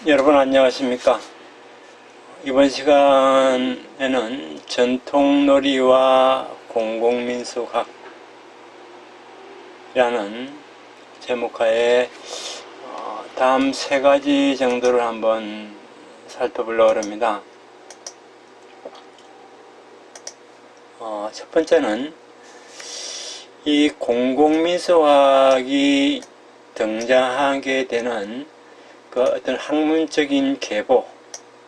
여러분 안녕하십니까? 이번 시간에는 전통놀이와 공공민俗학이라는 제목하에 다음 세 가지 정도를 한번 살펴보려고 합니다. 첫 번째는 이 공공민俗학이 등장하게 되는 그 어떤 학문적인 계보,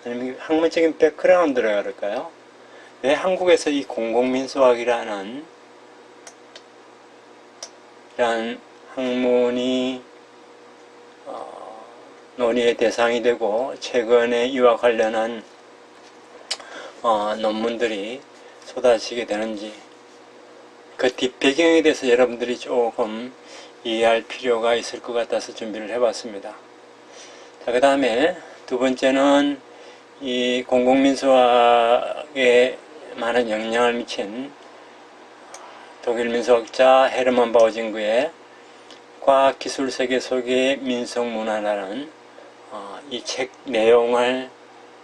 아니면 학문적인 백그라운드라 그럴까요? 왜 한국에서 이 공공민俗학이라는 학문이 논의의 대상이 되고 최근에 이와 관련한 논문들이 쏟아지게 되는지, 그 뒷배경에 대해서 여러분들이 조금 이해할 필요가 있을 것 같아서 준비를 해봤습니다. 자, 그 다음에 두 번째는 이 공공민俗학에 많은 영향을 미친 독일 민俗학자 헤르만 바우징그의 과학기술 세계 속의 민속문화라는 이 책 내용을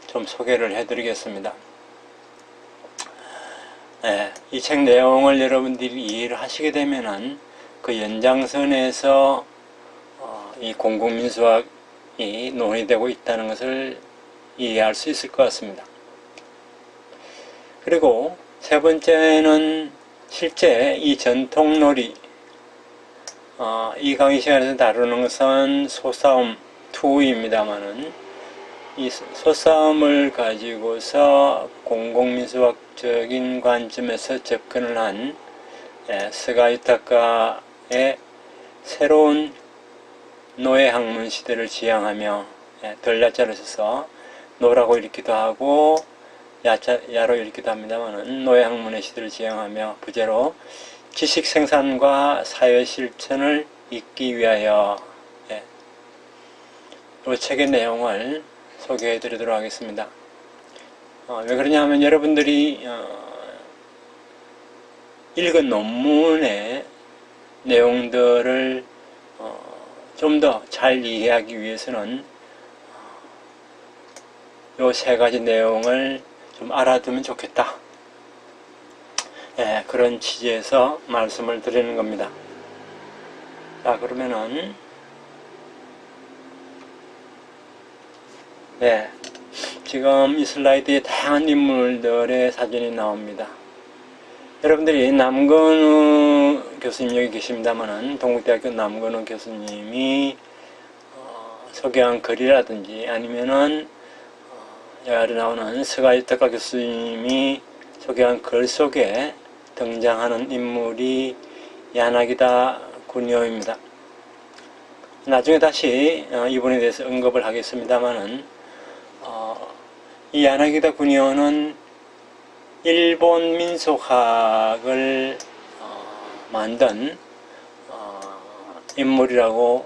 좀 소개를 해드리겠습니다. 이 책 내용을 여러분들이 이해를 하시게 되면은 그 연장선에서 이 공공민俗학이 논의되고 있다는 것을 이해할 수 있을 것 같습니다. 그리고 세 번째는 실제 이 전통놀이, 이 강의 시간에서 다루는 것은 소싸움 2입니다만은 이 소싸움을 가지고서 공공민俗학적인 관점에서 접근을 한 스가 유타카의 새로운 노예학문 시대를 지향하며, 덜야자를 써서 노라고 읽기도 하고 야로 읽기도 합니다만 노예학문의 시대를 지향하며 부제로 지식 생산과 사회 실천을 잇기 위하여, 이 책의 내용을 소개해 드리도록 하겠습니다. 왜 그러냐 하면 여러분들이 읽은 논문의 내용들을 좀 더 잘 이해하기 위해서는 요 세 가지 내용을 좀 알아두면 좋겠다. 그런 취지에서 말씀을 드리는 겁니다. 자, 그러면은 지금 이 슬라이드에 다양한 인물들의 사진이 나옵니다. 여러분들이 남건우 교수님 여기 계십니다만은 동국대학교 남건우 교수님이 소개한 글이라든지 아니면은 여기 아래 나오는 스가 유타카 교수님이 소개한 글 속에 등장하는 인물이 야나기다 군요입니다. 나중에 다시 이분에 대해서 언급을 하겠습니다만은 이 야나기다 군요는 일본 민속학을 만든 인물이라고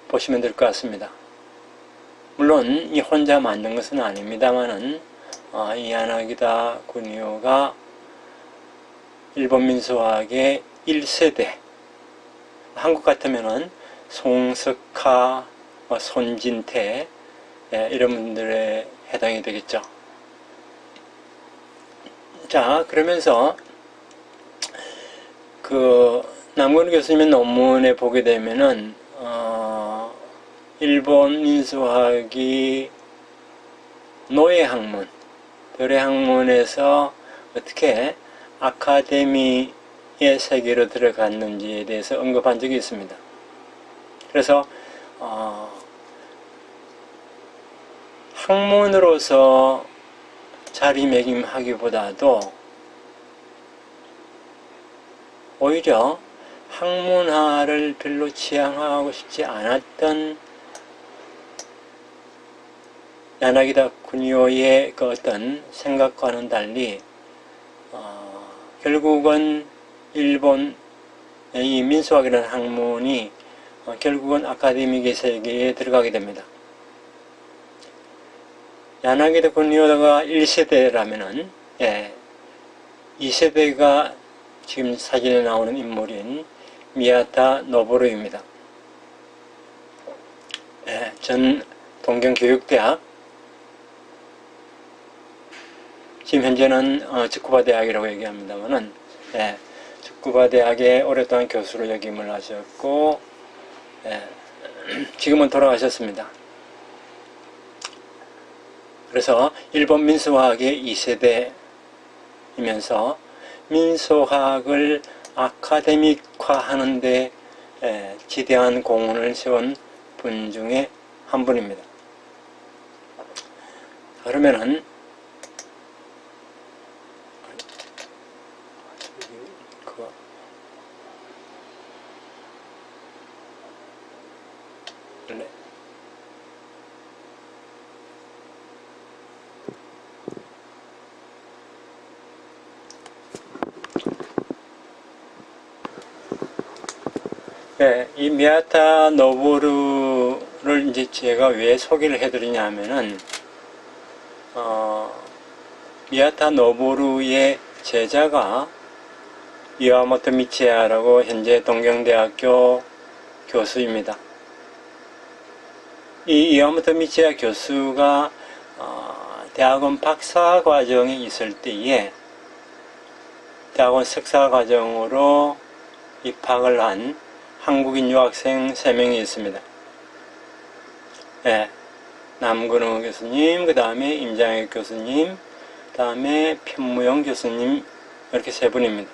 보시면 될 것 같습니다. 물론 이 혼자 만든 것은 아닙니다만은 이 야나기다 군요가 일본 민속학의 1세대, 한국 같으면은 송석하, 손진태 이런 분들에 해당이 되겠죠. 자, 그러면서 그 남건우 교수님의 논문에 보게 되면은 일본 민속학이 노예학문, 도래학문에서 어떻게 아카데미의 세계로 들어갔는지에 대해서 언급한 적이 있습니다. 그래서 학문으로서 자리매김하기보다도 오히려 학문화를 별로 지향하고 싶지 않았던 야나기다 군요의 그 어떤 생각과는 달리 결국은 일본의 이 민속학이라는 학문이 결국은 아카데믹의 세계에 들어가게 됩니다. 야나기다 군요가 1세대라면은 2세대가 지금 사진에 나오는 인물인 미야타 노보루입니다. 전 동경교육대학, 지금 현재는 츠쿠바 대학이라고 얘기합니다만은, 츠쿠바 대학에 오랫동안 교수로 역임을 하셨고, 지금은 돌아가셨습니다. 그래서 일본 민소화학의 2세대이면서 민소화학을 아카데믹화하는 데 지대한 공헌을 세운 분 중에 한 분입니다. 그러면은 이 미야타 노보루를 이제 제가 왜 소개를 해드리냐 하면은, 미야타 노보루의 제자가 이와모토 미치야라고 현재 동경대학교 교수입니다. 이 이와모토 미치야 교수가 대학원 박사 과정에 있을 때에 대학원 석사 과정으로 입학을 한 한국인 유학생 3명이 있습니다. 남근호 교수님, 그 다음에 임장혁 교수님, 그 다음에 편무영 교수님, 이렇게 3분입니다.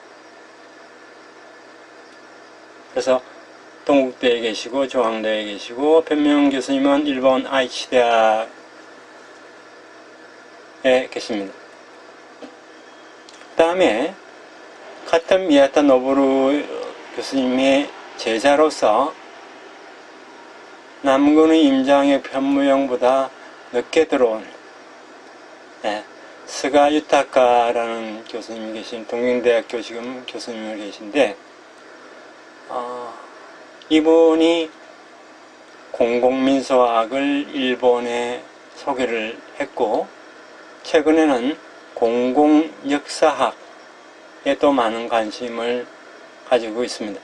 그래서 동국대에 계시고 중앙대에 계시고, 편무영 교수님은 일본 아이치 대학에 계십니다. 그 다음에 같은 미야타 노보루 교수님의 제자로서 남근의 임장의 편무영보다 늦게 들어온 스가 유타카라는 교수님이 계신 동경대학교 지금 교수님이 계신데, 이분이 공공민소학을 일본에 소개를 했고, 최근에는 공공역사학에 또 많은 관심을 가지고 있습니다.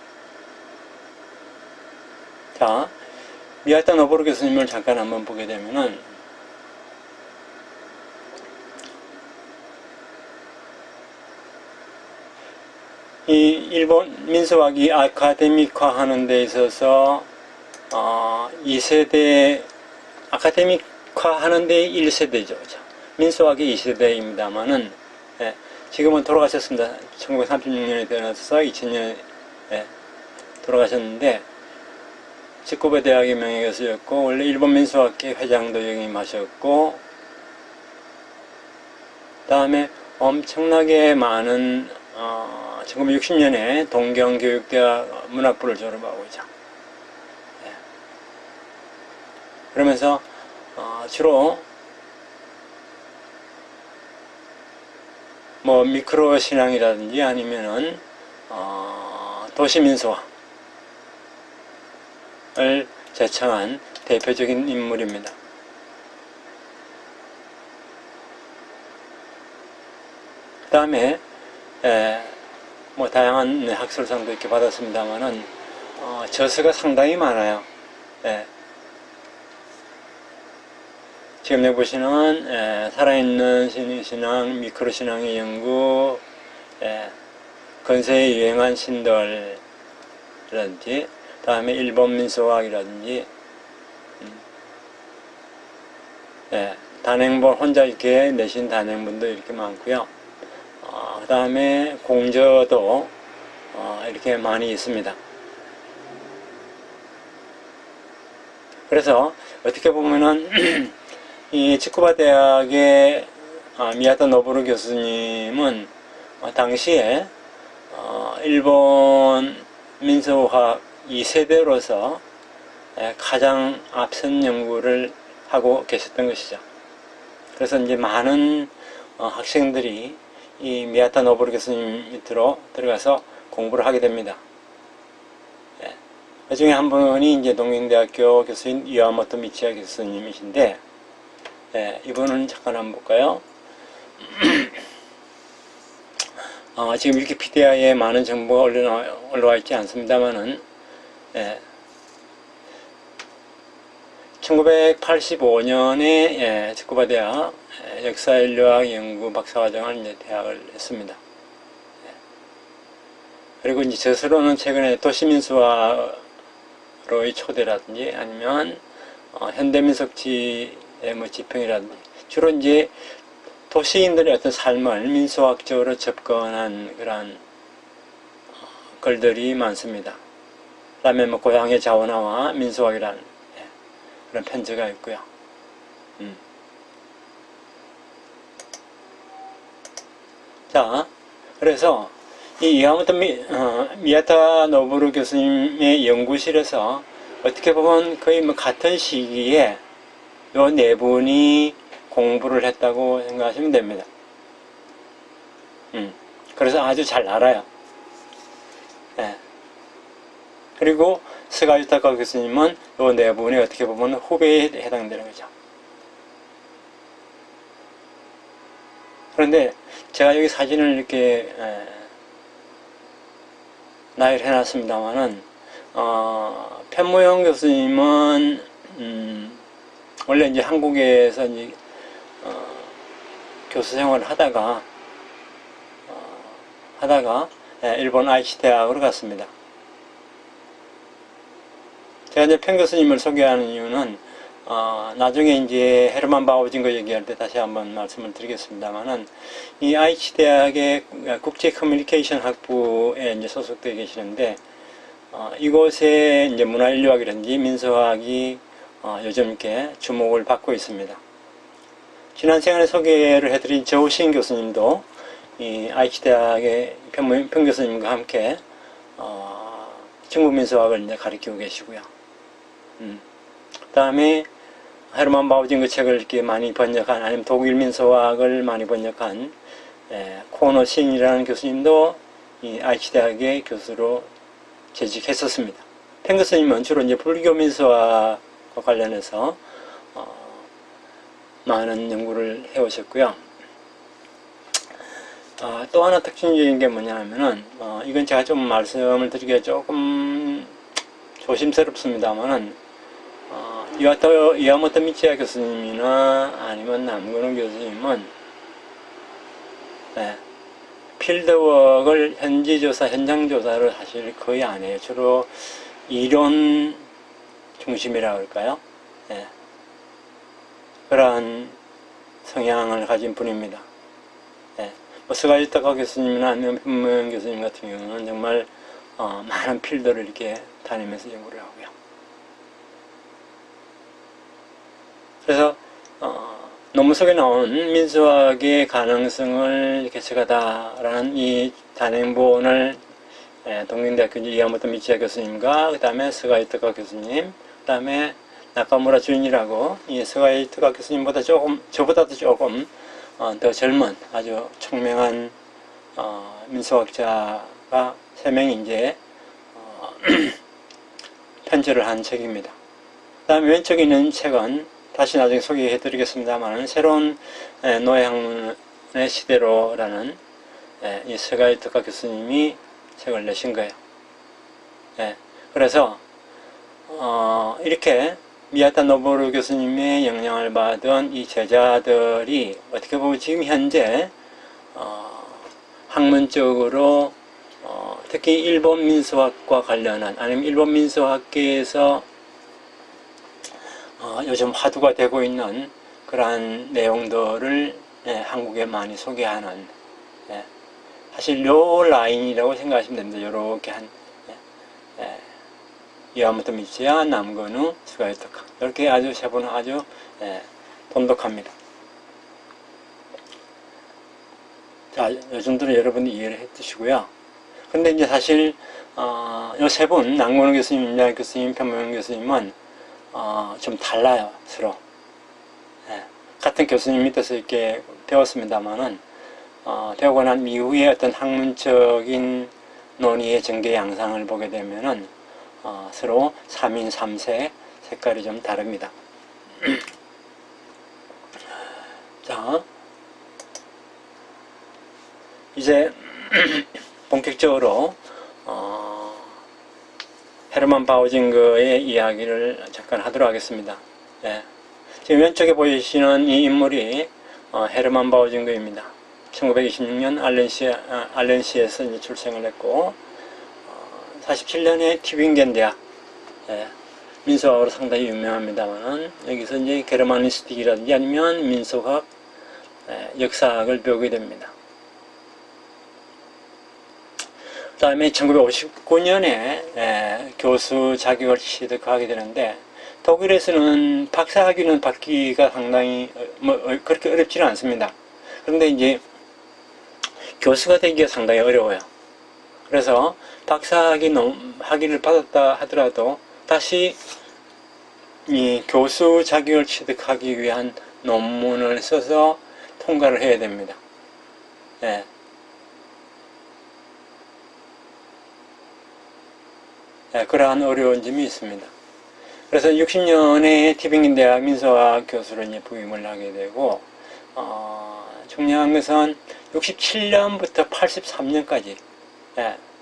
자, 미야타 노보루 교수님을 잠깐 한번 보게 되면은, 이 일본 민소학이 아카데믹화 하는 데 있어서 2세대, 아카데믹화 하는 데 1세대죠. 민소학이 2세대입니다만은, 지금은 돌아가셨습니다. 1936년에 태어나서 2000년에 돌아가셨는데, 츠쿠바 대학의 명예교수였고, 원래 일본 민소학회 회장도 역임하셨고, 다음에 엄청나게 많은 1960년에 동경교육대학 문학부를 졸업하고 있죠. 그러면서 주로 뭐 미크로 신앙이라든지 아니면은 도시민소화를 제청한 대표적인 인물입니다. 그 다음에 뭐 다양한 학술상도 이렇게 받았습니다만은 저서가 상당히 많아요. 지금 여기 보시는 살아있는 신앙, 미크로 신앙의 연구, 근세에 유행한 신들이라든지, 다음에 일본 민소학이라든지, 단행본 혼자 이렇게 내신 단행본도 이렇게 많고요. 그 다음에 공저도 이렇게 많이 있습니다. 그래서 어떻게 보면은 이 츠쿠바 대학의 미야타 노보루 교수님은 당시에 일본 민소학 2세대로서 가장 앞선 연구를 하고 계셨던 것이죠. 그래서 이제 많은 학생들이 이 미야타 노보루 교수님 밑으로 들어가서 공부를 하게 됩니다. 그 중에 한 분이 이제 동경대학교 교수인 이와모토 미치야 교수님이신데, 이분은 잠깐 한번 볼까요? 지금 위키피디아에 많은 정보가 올라와 있지 않습니다만은, 1985년에 스쿠바 대학 역사인류학 연구 박사과정을 이제 대학을 했습니다. 그리고 이제 스스로는 최근에 도시민수화로의 초대라든지 아니면 현대민속지의 뭐 지평이라든지 주로 이제 도시인들의 어떤 삶을 민수학적으로 접근한 그런 글들이 많습니다. 그 다음에 뭐 고향의 자원화와 민수학이라는 그런 편지가 있고요. 자, 그래서 이 이하모토 미야타 노부루 교수님의 연구실에서 어떻게 보면 거의 뭐 같은 시기에 요 네 분이 공부를 했다고 생각하시면 됩니다. 그래서 아주 잘 알아요. 예. 그리고 스가유타카 교수님은 요 네 분이 어떻게 보면 후배에 해당되는 거죠. 그런데 제가 여기 사진을 이렇게 나열해 놨습니다만은 편무영 교수님은 원래 이제 한국에서 이제 교수 생활을 하다가 일본 아이치 대학으로 갔습니다. 제가 이제 편 교수님을 소개하는 이유는 나중에 이제 헤르만 바우징거 얘기할 때 다시 한번 말씀을 드리겠습니다만은 이 아이치 대학의 국제 커뮤니케이션 학부에 이제 소속되어 계시는데 이곳에 이제 문화인류학이라든지 민수학이 요즘 이렇게 주목을 받고 있습니다. 지난 시간에 소개를 해드린 저우신 교수님도 이 아이치 대학의 편 교수님과 함께 중국 민수학을 이제 가르치고 계시고요. 그 다음에 헤르만 바우징거 책을 이렇게 많이 번역한, 아니면 독일 민수학을 많이 번역한 코너 신이라는 교수님도 이 아이치 대학의 교수로 재직했었습니다. 편 교수님은 주로 이제 불교 민수학과 관련해서 많은 연구를 해오셨고요. 또 하나 특징적인 게 뭐냐면은 이건 제가 좀 말씀을 드리기가 조금 조심스럽습니다만은 이와모토 미치야 교수님이나 아니면 남근호 교수님은 필드웍을 현지조사, 현장조사를 사실 거의 안 해요. 주로 이론 중심이라고 할까요? 그러한 성향을 가진 분입니다. 뭐 스가유타카 교수님이나 아니면 편무영 교수님 같은 경우는 정말 많은 필드를 이렇게 다니면서 연구를 하고요. 그래서 논문 속에 나온 민수학의 가능성을 개척하다라는 이 단행본을 동경대학교 이하모토 미치야 교수님과 그 다음에 스가유타카 교수님, 그 다음에 나카무라 주인이라고 이 스가유타카 교수님보다 저보다도 조금 더 젊은 아주 총명한 민수학자가 3명이 이제 편집을 한 책입니다. 그 다음에 왼쪽에 있는 책은 다시 나중에 소개해 드리겠습니다만 새로운 노예학문의 시대로라는 이 스가유타카 교수님이 책을 내신 거예요. 그래서 이렇게 미야타 노부루 교수님의 영향을 받은 이 제자들이 어떻게 보면 지금 현재 학문적으로 특히 일본 민수학과 관련한, 아니면 일본 민수학계에서 요즘 화두가 되고 있는 그러한 내용들을 한국에 많이 소개하는, 사실 요 라인이라고 생각하시면 됩니다. 요렇게 한 이하모토 미치야, 남근우, 스가유타카, 이렇게 아주 세 분은 아주 돈독합니다. 자, 요 정도는 여러분이 이해를 해 두시고요. 근데 이제 사실 요 세 분, 남근우 교수님, 임양희 교수님, 편무영 교수님은 좀 달라요, 서로. 같은 교수님 밑에서 이렇게 배웠습니다만은 배우고 난 이후에 어떤 학문적인 논의의 전개 양상을 보게 되면은 서로 3인 3색 색깔이 좀 다릅니다. 자, 이제 본격적으로 헤르만 바우징거의 이야기를 잠깐 하도록 하겠습니다. 예. 지금 왼쪽에 보이시는 이 인물이 헤르만 바우징거입니다. 1926년 알렌시에서 이제 출생을 했고 47년에 튜빙겐 대학 민속학으로 상당히 유명합니다만은 여기서 이제 게르마니스틱이라든지 아니면 민속학, 역사학을 배우게 됩니다. 그 다음에 1959년에 교수 자격을 취득하게 되는데 독일에서는 박사학위는 받기가 상당히 그렇게 어렵지는 않습니다. 그런데 이제 교수가 되기가 상당히 어려워요. 그래서 학위를 받았다 하더라도 다시 이 교수 자격을 취득하기 위한 논문을 써서 통과를 해야 됩니다. 예. 그러한 어려운 점이 있습니다. 그래서 60년에 티빙겐 대학 민속학 교수로 이제 부임을 하게 되고, 중요한 것은 67년부터 83년까지,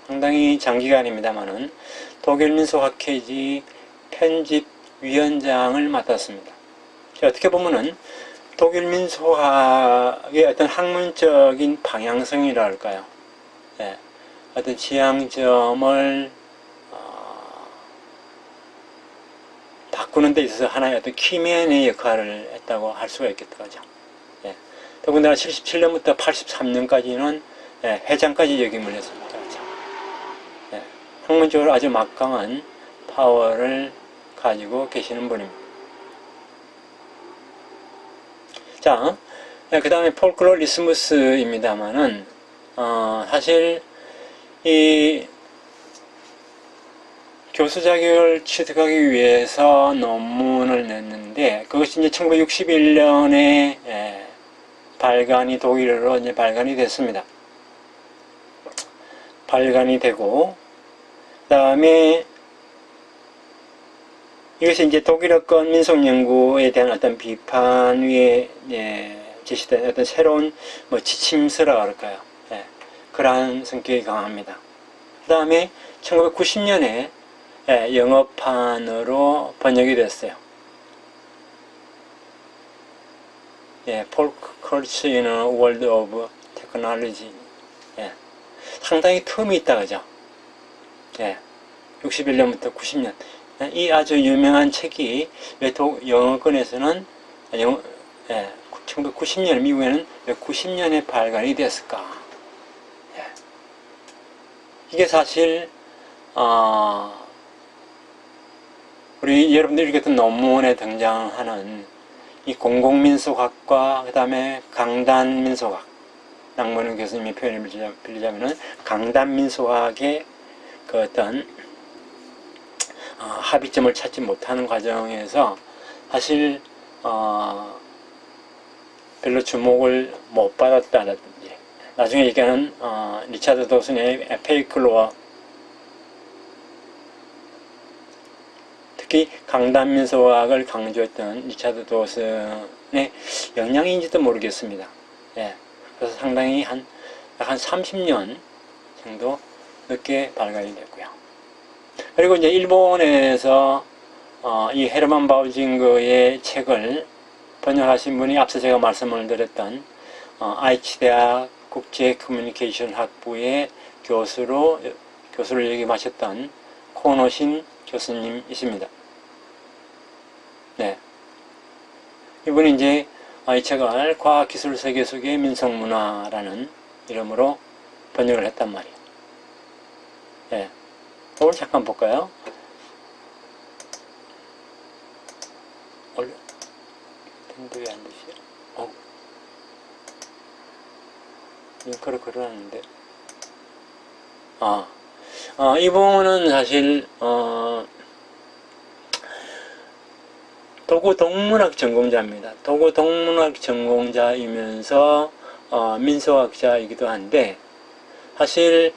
상당히 장기간입니다만은 독일 민속학회지 편집위원장을 맡았습니다. 어떻게 보면은 독일 민속학의 어떤 학문적인 방향성이라 할까요? 어떤 지향점을 바꾸는 데 있어서 하나의 어떤 키맨의 역할을 했다고 할 수가 있겠다. 그죠? 더군다나 77년부터 83년까지는 회장까지 역임을 했습니다. 그죠? 학문적으로 아주 막강한 파워를 가지고 계시는 분입니다. 자, 그 다음에 폴클로리스무스입니다만은, 사실, 이, 교수 자격을 취득하기 위해서 논문을 냈는데, 그것이 이제 1961년에 독일어로 이제 발간이 됐습니다. 발간이 되고, 그 다음에, 이것이 이제 독일어권 민속연구에 대한 어떤 비판 위에 제시된 어떤 새로운 지침서라 그럴까요? 그러한 성격이 강합니다. 그 다음에 1990년에 영어판으로 번역이 됐어요. Folklore in a World of Technology. 상당히 텀이 있다, 그죠? 61년부터 90년. 이 아주 유명한 책이 왜 영어권에서는 1990년, 미국에는 왜 90년에 발간이 됐을까? 이게 사실 우리 여러분들이 읽었던 논문에 등장하는 이 공공민속학과 그 다음에 강단민속학, 낭만은 교수님의 표현을 빌리자면은 강단민속학의 그 어떤 합의점을 찾지 못하는 과정에서 사실 별로 주목을 못 받았다든지 나중에 얘기하는 리차드 도슨의 페이클로어, 특히 강단민속학을 강조했던 리차드 도슨의 영향인지도 모르겠습니다. 그래서 상당히 약 한 30년 정도 늦게 발간이 됐고요. 그리고 이제 일본에서 이 헤르만 바우징거의 책을 번역하신 분이 앞서 제가 말씀을 드렸던 아이치 대학 국제 커뮤니케이션 학부의 교수를 역임하셨던 코노신 교수님이십니다. 이분이 이제 이 책을 과학기술 세계 속의 민속문화라는 이름으로 번역을 했단 말이에요. 오늘 잠깐 볼까요? 원래 밴드 왜안 되지? 링크를 걸어놨는데. 이 부분은 사실 도구 동문학 전공자입니다. 도구 동문학 전공자이면서 민속학자이기도 한데, 사실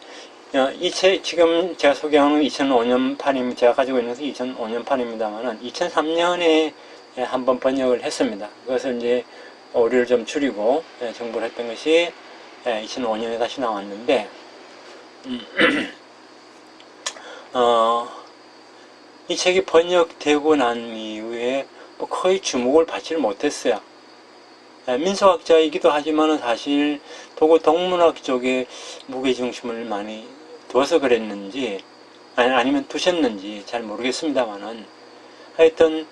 이 책 지금 제가 소개하는 2005년 판입니다. 제가 가지고 있는 것은 2005년 판입니다만은 2003년에 한번 번역을 했습니다. 그것을 이제 오류를 좀 줄이고 정보를 했던 것이 2005년에 다시 나왔는데, 이 책이 번역되고 난 이후에 뭐 거의 주목을 받지를 못했어요. 민속학자이기도 하지만 사실 도구 동문학 쪽에 무게중심을 많이 두어서 그랬는지 아니면 두셨는지 잘 모르겠습니다만은 하여튼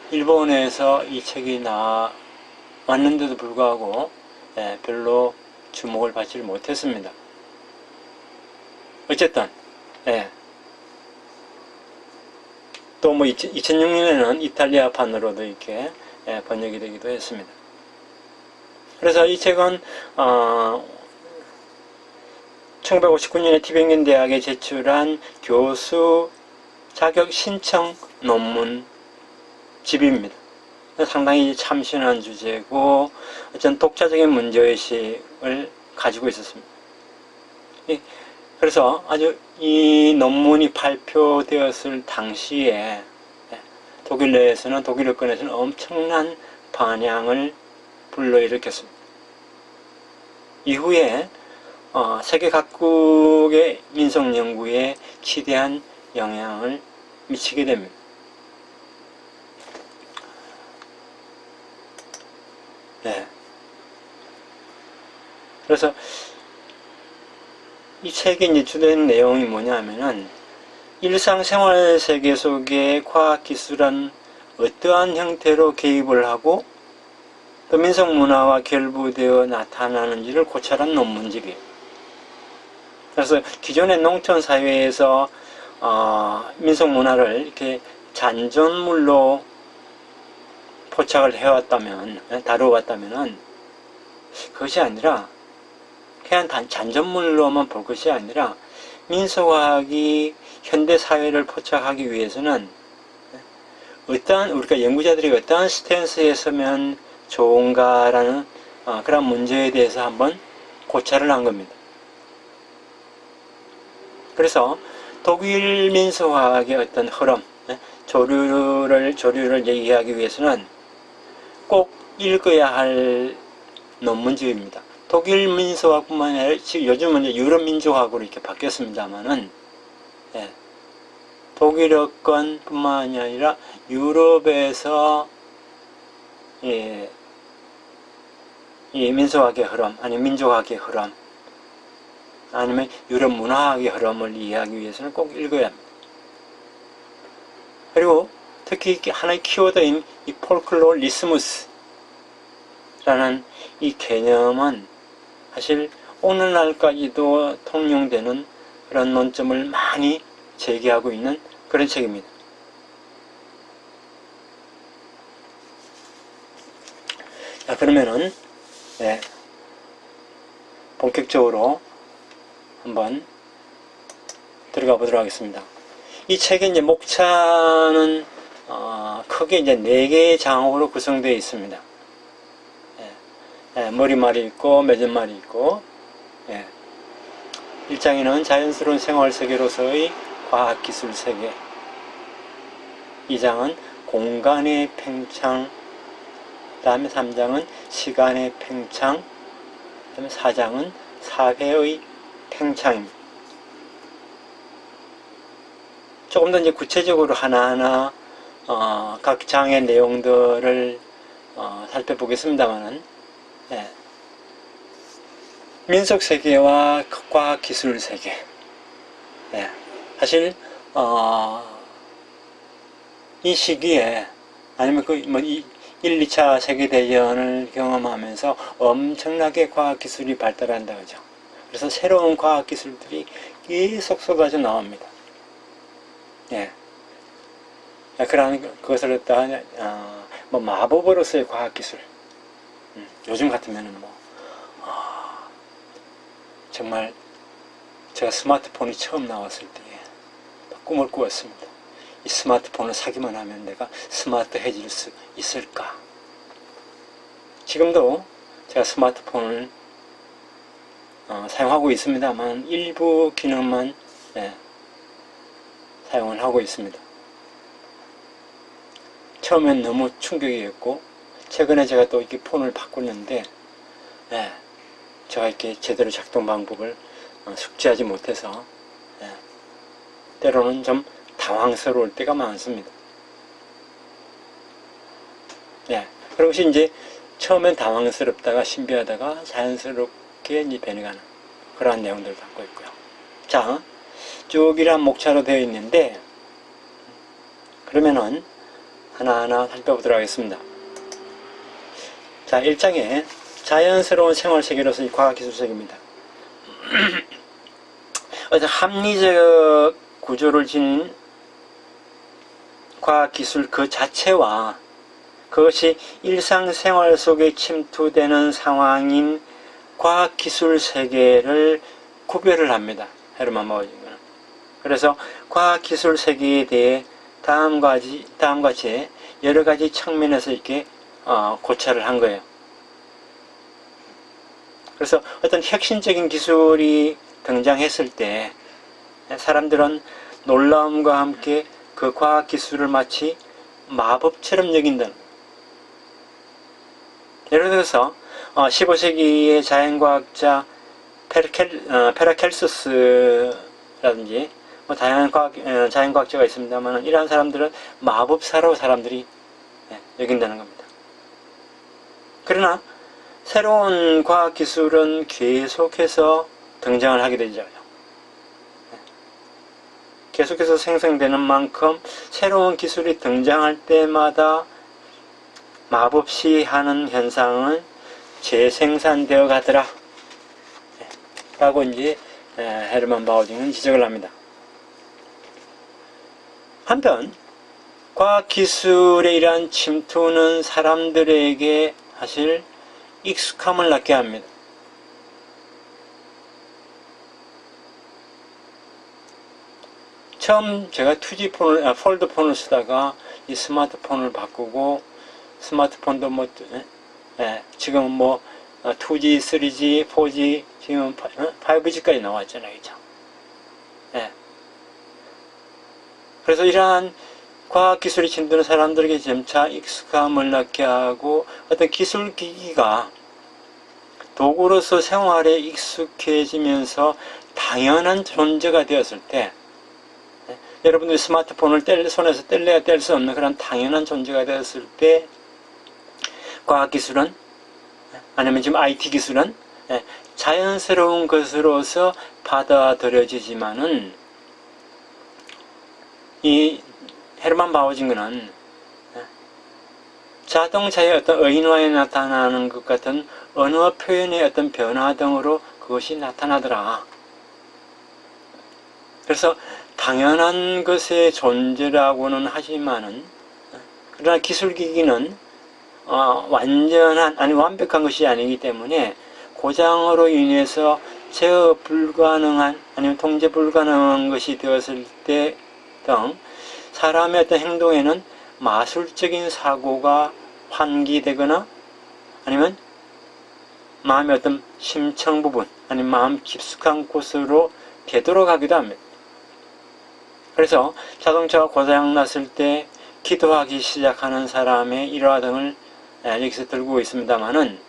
일본에서 이 책이 나왔는데도 불구하고 별로 주목을 받지를 못했습니다. 어쨌든 또 뭐 2006년에는 이탈리아판으로도 이렇게 번역이 되기도 했습니다. 그래서 이 책은 1959년에 티베ingen 대학에 제출한 교수 자격 신청 논문 집입니다. 상당히 참신한 주제고 어떤 독자적인 문제의식을 가지고 있었습니다. 그래서 아주 이 논문이 발표되었을 당시에 독일 내에서는 독일어권에서는 엄청난 반향을 불러일으켰습니다. 이후에 세계 각국의 민속 연구에 지대한 영향을 미치게 됩니다. 그래서 이 책에 이제 주된 내용이 뭐냐면은 일상생활 세계 속에 과학기술은 어떠한 형태로 개입을 하고 또 민속문화와 결부되어 나타나는지를 고찰한 논문집이에요. 그래서 기존의 농촌 사회에서 민속문화를 이렇게 잔존물로 포착을 해왔다면, 다루어왔다면 그것이 아니라 그냥 잔존물로만 볼 것이 아니라 민속학이 현대사회를 포착하기 위해서는 우리가 연구자들이 어떠한 스탠스에 서면 좋은가라는 그런 문제에 대해서 한번 고찰을 한 겁니다. 그래서 독일 민속학의 어떤 흐름, 조류를 얘기하기 위해서는 꼭 읽어야 할 논문집입니다. 독일 민속학뿐만 아니라 지금 요즘은 이제 유럽 민족학으로 이렇게 바뀌었습니다만은 독일어권뿐만이 아니라 유럽에서 이 민속학의 흐름, 아니면 민족학의 흐름, 아니면 유럽 문화학의 흐름을 이해하기 위해서는 꼭 읽어야 합니다. 그리고 특히 하나의 키워드인 이 폴클로리스무스라는 이 개념은 사실 오늘날까지도 통용되는 그런 논점을 많이 제기하고 있는 그런 책입니다. 자, 그러면은 본격적으로 한번 들어가 보도록 하겠습니다. 이 책의 이제 목차는 크게 이제 4개의 장으로 구성되어 있습니다. 머리말이 있고 맺은말이 있고 1장에는 자연스러운 생활 세계로서의 과학기술 세계, 2장은 공간의 팽창, 그 다음에 3장은 시간의 팽창, 그 다음에 4장은 사회의 팽창입니다. 조금 더 이제 구체적으로 하나하나 각 장의 내용들을 살펴보겠습니다만은 민속 세계와 과학 기술 세계. 사실 이 시기에 아니면 이 1, 2차 세계대전을 경험하면서 엄청나게 과학기술이 발달한다 그죠. 그래서 새로운 과학기술들이 계속 쏟아져 나옵니다. 그런 그것을 갖다 뭐 마법으로서의 과학기술. 요즘 같으면은 정말 제가 스마트폰이 처음 나왔을 때에 꿈을 꾸었습니다. 이 스마트폰을 사기만 하면 내가 스마트해질 수 있을까? 지금도 제가 스마트폰을 사용하고 있습니다만 일부 기능만 사용을 하고 있습니다. 처음엔 너무 충격이었고 최근에 제가 또 이렇게 폰을 바꿨는데 제가 이렇게 제대로 작동 방법을 숙지하지 못해서 때로는 좀 당황스러울 때가 많습니다. 예. 그런 것이 이제 처음엔 당황스럽다가 신비하다가 자연스럽게 이제 변해가는 그러한 내용들을 담고 있고요. 자, 쭉 이러한 목차로 되어 있는데, 그러면은 하나하나 살펴보도록 하겠습니다. 자, 1장에 자연스러운 생활 세계로서의 과학기술 세계입니다. 어떤 합리적 구조를 지닌 과학기술 그 자체와 그것이 일상생활 속에 침투되는 상황인 과학기술 세계를 구별을 합니다. 헤르만 바우징은. 그래서 과학기술 세계에 대해 다음과 같이 여러 가지 측면에서 이렇게 고찰을 한 거예요. 그래서 어떤 혁신적인 기술이 등장했을 때 사람들은 놀라움과 함께 그 과학기술을 마치 마법처럼 여긴다는 거예요. 예를 들어서 15세기의 자연과학자 페라켈소스라든지 다양한 자연과학자가 있습니다만 이러한 사람들은 마법사로 사람들이 여긴다는 겁니다. 그러나 새로운 과학기술은 계속해서 등장을 하게 되죠. 계속해서 생성되는 만큼 새로운 기술이 등장할 때마다 마법시 하는 현상은 재생산되어 가더라 라고 이제 헤르만 바우징은 지적을 합니다. 한편 과학기술의 이러한 침투는 사람들에게 사실 익숙함을 낳게 합니다. 처음 제가 폴드폰을 쓰다가 이 스마트폰을 바꾸고 스마트폰도 지금 2G, 3G, 4G, 지금 5G까지 나왔잖아요. 그죠? 그래서 이러한 과학기술이 침투는 사람들에게 점차 익숙함을 낳게 하고 어떤 기술기기가 도구로서 생활에 익숙해지면서 당연한 존재가 되었을 때 여러분들이 스마트폰을 손에서 뗄래야 뗄 수 없는 그런 당연한 존재가 되었을 때 과학기술은 아니면 지금 IT 기술은 자연스러운 것으로서 받아들여지지만은 이 헤르만 바우징은 자동차의 어떤 의인화에 나타나는 것 같은 언어 표현의 어떤 변화 등으로 그것이 나타나더라. 그래서 당연한 것의 존재라고는 하지만은 그러나 기술기기는 완벽한 것이 아니기 때문에 고장으로 인해서 제어 불가능한 아니면 통제 불가능한 것이 되었을 때 등 사람의 어떤 행동에는 마술적인 사고가 환기되거나 아니면 마음의 어떤 심층 부분 아니면 마음 깊숙한 곳으로 되돌아가기도 합니다. 그래서 자동차가 고장났을 때 기도하기 시작하는 사람의 일화 등을 여기서 들고 있습니다만은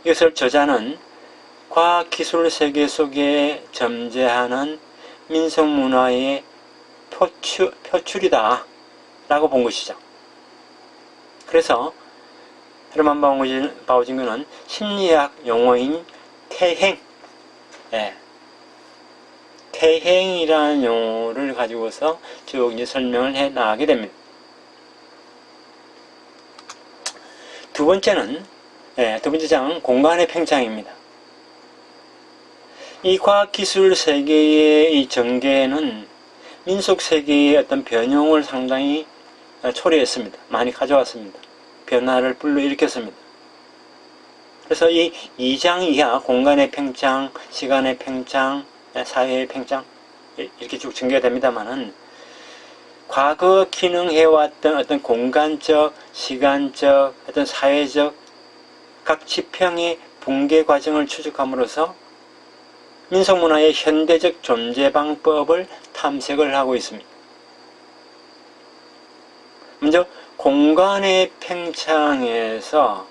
이것을 저자는 과학기술 세계 속에 점재하는 민속문화의 표출이다 라고 본 것이죠. 그래서 헤르만 바우징은 심리학 용어인 태행이라는 용어를 가지고서 쭉 이제 설명을 해 나가게 됩니다. 두 번째 장은 공간의 팽창입니다. 이 과학기술 세계의 이 전개는 민속 세계의 어떤 변형을 상당히 초래했습니다. 많이 가져왔습니다. 변화를 불러일으켰습니다. 그래서 이 2장 이하 공간의 팽창, 시간의 팽창, 사회의 팽창 이렇게 쭉 전개가 됩니다만은 과거 기능해왔던 어떤 공간적, 시간적, 어떤 사회적 각 지평의 붕괴 과정을 추적함으로써 민속문화의 현대적 존재 방법을 탐색을 하고 있습니다. 먼저 공간의 팽창에서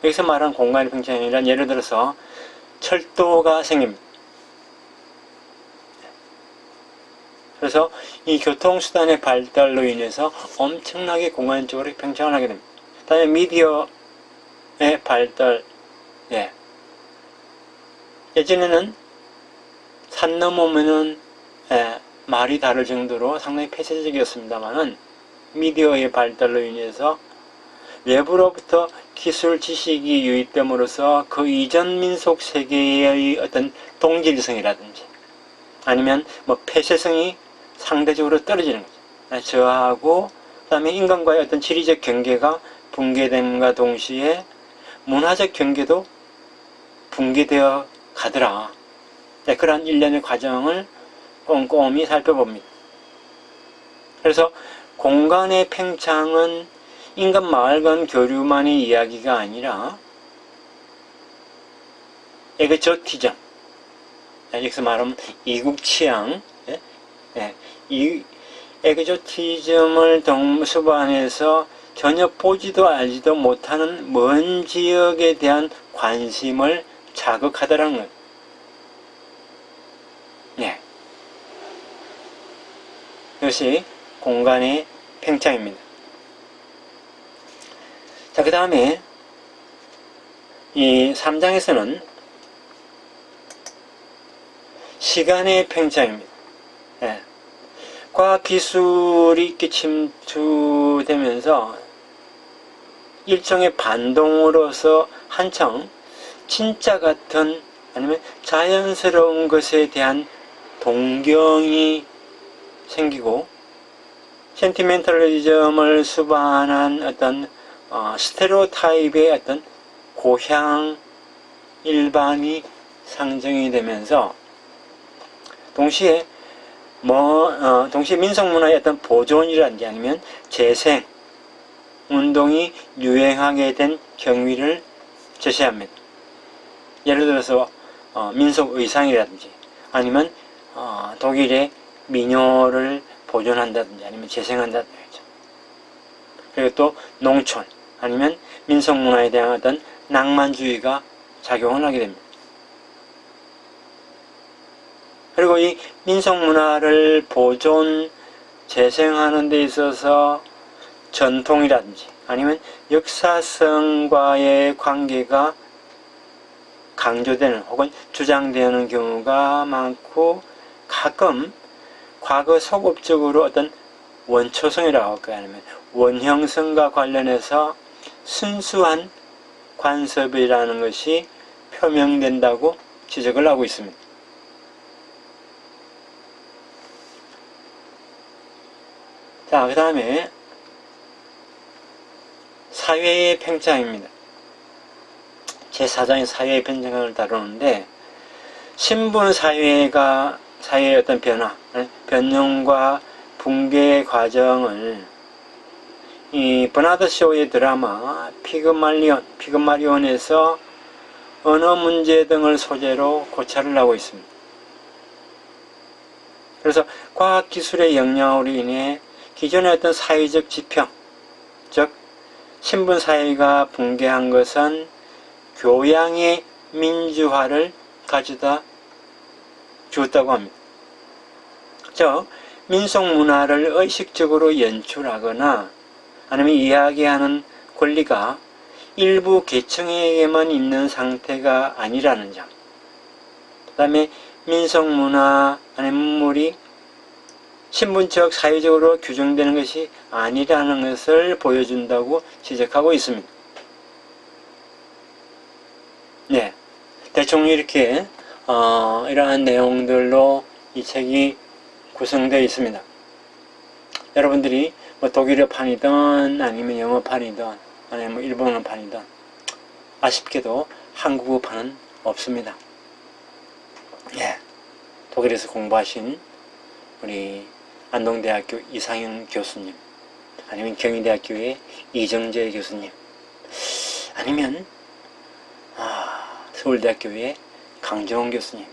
여기서 말하는 공간의 팽창이란 예를 들어서 철도가 생깁니다. 그래서 이 교통수단의 발달로 인해서 엄청나게 공간적으로 팽창을 하게 됩니다. 그 다음에 미디어의 발달, 예. 예전에는 산 넘으면은, 예, 말이 다를 정도로 상당히 폐쇄적이었습니다만은, 미디어의 발달로 인해서 외부로부터 기술 지식이 유입됨으로써 그 이전 민속 세계의 어떤 동질성이라든지 아니면 뭐 폐쇄성이 상대적으로 떨어지는 거죠. 저하고 그다음에 인간과의 어떤 지리적 경계가 붕괴됨과 동시에 문화적 경계도 붕괴되어 가더라. 네, 그런 일련의 과정을 꼼꼼히 살펴봅니다. 그래서 공간의 팽창은 인간 마을 간 교류만의 이야기가 아니라 에그조티즘, 여기서 말하면 이국취향, 예? 예. 이 에그조티즘을 동수부 안에서 전혀 보지도 알지도 못하는 먼 지역에 대한 관심을 자극하더라는 거예요. 예. 이것이 공간의 팽창입니다. 자, 그 다음에 이 3장에서는 시간의 팽창입니다. 예. 과학기술이 이렇게 침투되면서 일종의 반동으로서 한창 진짜 같은 아니면 자연스러운 것에 대한 동경이 생기고 센티멘털리즘을 수반한 어떤 스테레오타입의 어떤 고향 일반이 상정이 되면서 동시에 동시에 민속문화의 어떤 보존이라든지 아니면 재생 운동이 유행하게 된 경위를 제시합니다. 예를 들어서 민속 의상이라든지 아니면 독일의 민요를 보존한다든지 아니면 재생한다든지 그리고 또 농촌 아니면 민속문화에 대한 어떤 낭만주의가 작용을 하게 됩니다. 그리고 이 민속문화를 보존, 재생하는 데 있어서 전통이라든지 아니면 역사성과의 관계가 강조되는 혹은 주장되는 경우가 많고 가끔 과거 소급적으로 어떤 원초성이라고 할까요? 아니면 원형성과 관련해서 순수한 관습이라는 것이 표명된다고 지적을 하고 있습니다. 자, 그 다음에 사회의 팽창입니다. 제4장의 사회의 팽창을 다루는데 신분사회의 어떤 변화, 변형과 붕괴 과정을 이 버나드 쇼의 드라마 피그말리온에서 언어 문제 등을 소재로 고찰을 하고 있습니다. 그래서 과학기술의 영향으로 인해 기존의 어떤 사회적 지평, 즉 신분사회가 붕괴한 것은 교양의 민주화를 가져다 주었다고 합니다. 즉 민속문화를 의식적으로 연출하거나 아니면 이야기하는 권리가 일부 계층에게만 있는 상태가 아니라는 점. 그 다음에 민속문화 아니면 문물이 신분적 사회적으로 규정되는 것이 아니라는 것을 보여준다고 지적하고 있습니다. 네, 대충 이렇게 이러한 내용들로 이 책이 구성되어 있습니다. 여러분들이 뭐 독일어판이든 아니면 영어판이든 아니면 뭐 일본어판이든 아쉽게도 한국어판은 없습니다. 예, 독일에서 공부하신 우리 안동대학교 이상현 교수님 아니면 경희대학교의 이정재 교수님 아니면 서울대학교의 강정원 교수님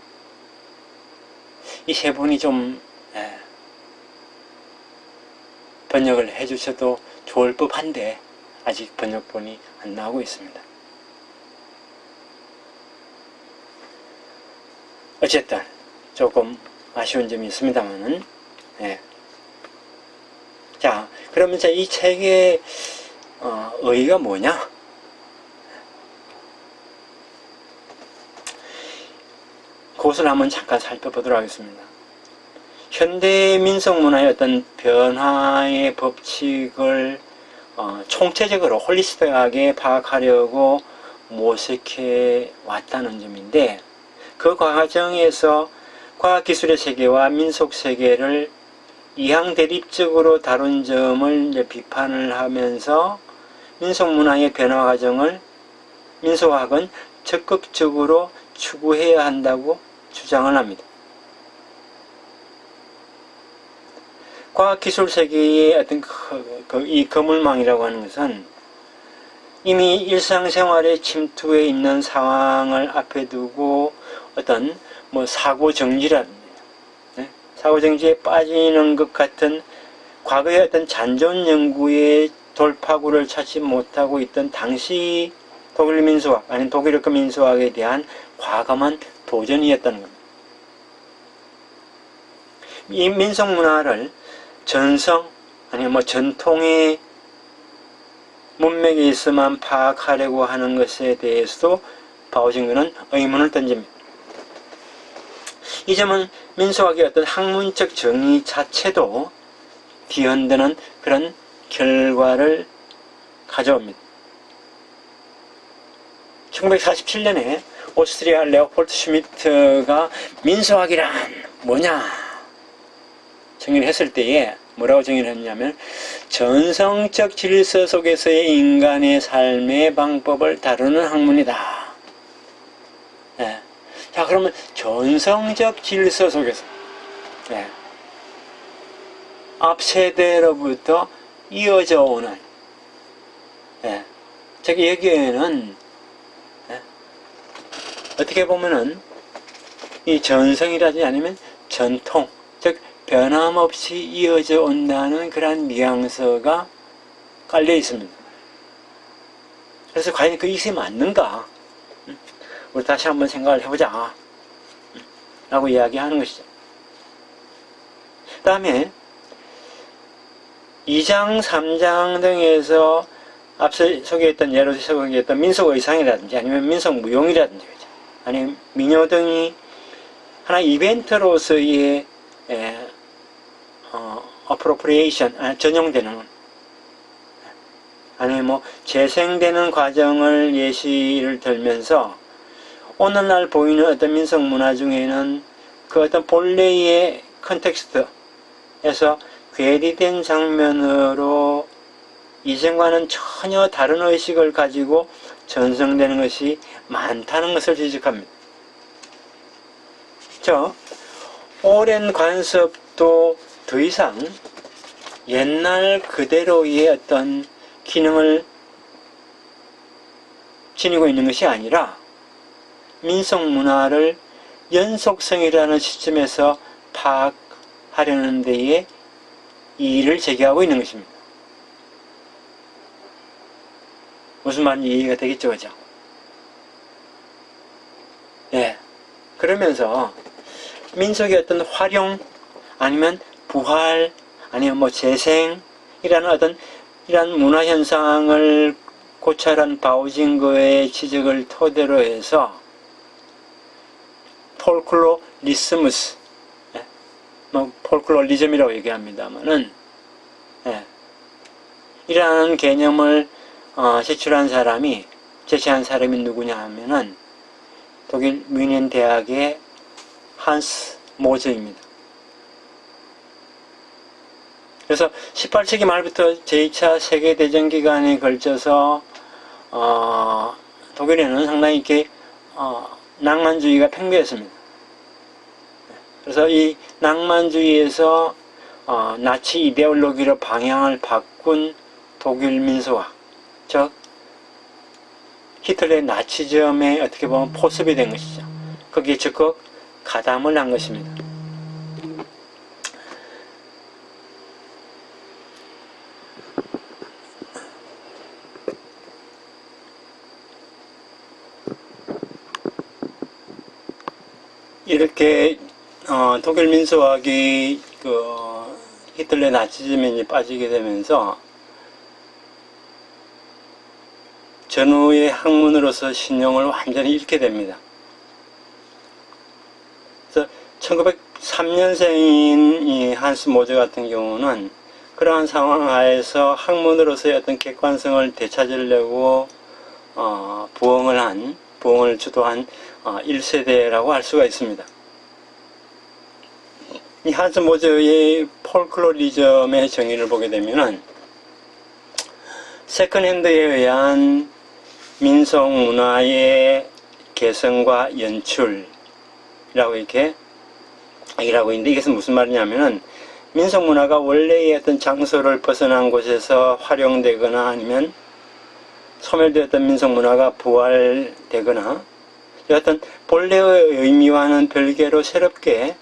이 세 분이 좀 번역을 해주셔도 좋을 법한데 아직 번역본이 안 나오고 있습니다. 어쨌든 조금 아쉬운 점이 있습니다만은 예. 자, 그러면 이 책의 의의가 뭐냐? 그것을 한번 잠깐 살펴보도록 하겠습니다. 현대 민속문화의 어떤 변화의 법칙을 총체적으로 홀리스틱하게 파악하려고 모색해 왔다는 점인데, 그 과정에서 과학기술의 세계와 민속세계를 이항대립적으로 다룬 점을 이제 비판을 하면서 민속문화의 변화 과정을 민속학은 적극적으로 추구해야 한다고 주장을 합니다. 과학기술 세계의 어떤 이 거물망이라고 하는 것은 이미 일상생활에 침투해 있는 상황을 앞에 두고 어떤 사고정지라든지, 사고정지에 빠지는 것 같은 과거의 어떤 잔존 연구의 돌파구를 찾지 못하고 있던 당시 독일 민속학, 아니 독일어권 민속학에 대한 과감한 도전이었다는 겁니다. 이 민속문화를 전성, 아니 전통의 문맥에 있어만 파악하려고 하는 것에 대해서도 바오징그는 의문을 던집니다. 이 점은 민속학의 어떤 학문적 정의 자체도 뒤흔드는 그런 결과를 가져옵니다. 1947년에 오스트리아 레오폴드 슈미트가 민속학이란 뭐냐 정의를 했을 때에 뭐라고 정의를 했냐면 전성적 질서 속에서의 인간의 삶의 방법을 다루는 학문이다. 네. 자, 그러면 전성적 질서 속에서 앞 세대로부터 이어져 오는 즉 여기에는 어떻게 보면은 이 전성이라든지 아니면 전통, 즉 변함없이 이어져 온다는 그러한 뉘앙스가 깔려 있습니다. 그래서 과연 그것이 맞는가? 우리 다시 한번 생각을 해보자 라고 이야기하는 것이죠. 그 다음에 2장, 3장 등에서 앞서 소개했던, 예로 소개했던 민속의상이라든지 아니면 민속무용이라든지 아니면 민요 등이 하나의 이벤트로서의 appropriation, 전용되는, 아니면 재생되는 과정을 예시를 들면서 오늘날 보이는 어떤 민속문화 중에는 그 어떤 본래의 컨텍스트에서 괴리된 장면으로 이전과는 전혀 다른 의식을 가지고 전성되는 것이 많다는 것을 지적합니다. 오랜 관습도 더 이상 옛날 그대로의 어떤 기능을 지니고 있는 것이 아니라 민속문화를 연속성이라는 시점에서 파악하려는 데에 이의를 제기하고 있는 것입니다. 무슨 말인지 이해가 되겠죠, 그죠? 그러면서 민속의 어떤 활용, 아니면 부활, 아니면 재생이라는 어떤 이러한 문화 현상을 고찰한 바오징거의 지적을 토대로 해서 폴클로리스무스, 폴클로리즘이라고 얘기합니다만은, 이러한 개념을 제시한 사람이 누구냐 하면은 독일 뮌헨 대학의 한스 모저입니다. 그래서 18세기 말부터 제2차 세계대전 기간에 걸쳐서 독일에는 상당히 이렇게 낭만주의가 팽배했습니다. 그래서 이 낭만주의에서 나치 이데올로기로 방향을 바꾼 독일 민속학, 즉 히틀러의 나치즘에 어떻게 보면 포섭이 된 것이죠. 거기에 적극 가담을 한 것입니다. 이렇게 독일 민속학이 히틀러의 나치즘에 빠지게 되면서 전후의 학문으로서 신용을 완전히 잃게 됩니다. 그래서 1903년생인 이 한스 모제 같은 경우는 그러한 상황 하에서 학문으로서의 어떤 객관성을 되찾으려고 부흥을 주도한 1세대라고 할 수가 있습니다. 이 한스 모제의 폴클로리즘의 정의를 보게 되면은 세컨핸드에 의한 민속 문화의 개성과 연출이라고 이렇게 얘기를 하고 있는데, 이것은 무슨 말이냐면은 민속 문화가 원래의 어떤 장소를 벗어난 곳에서 활용되거나 아니면 소멸되었던 민속 문화가 부활되거나 어떤 본래의 의미와는 별개로 새롭게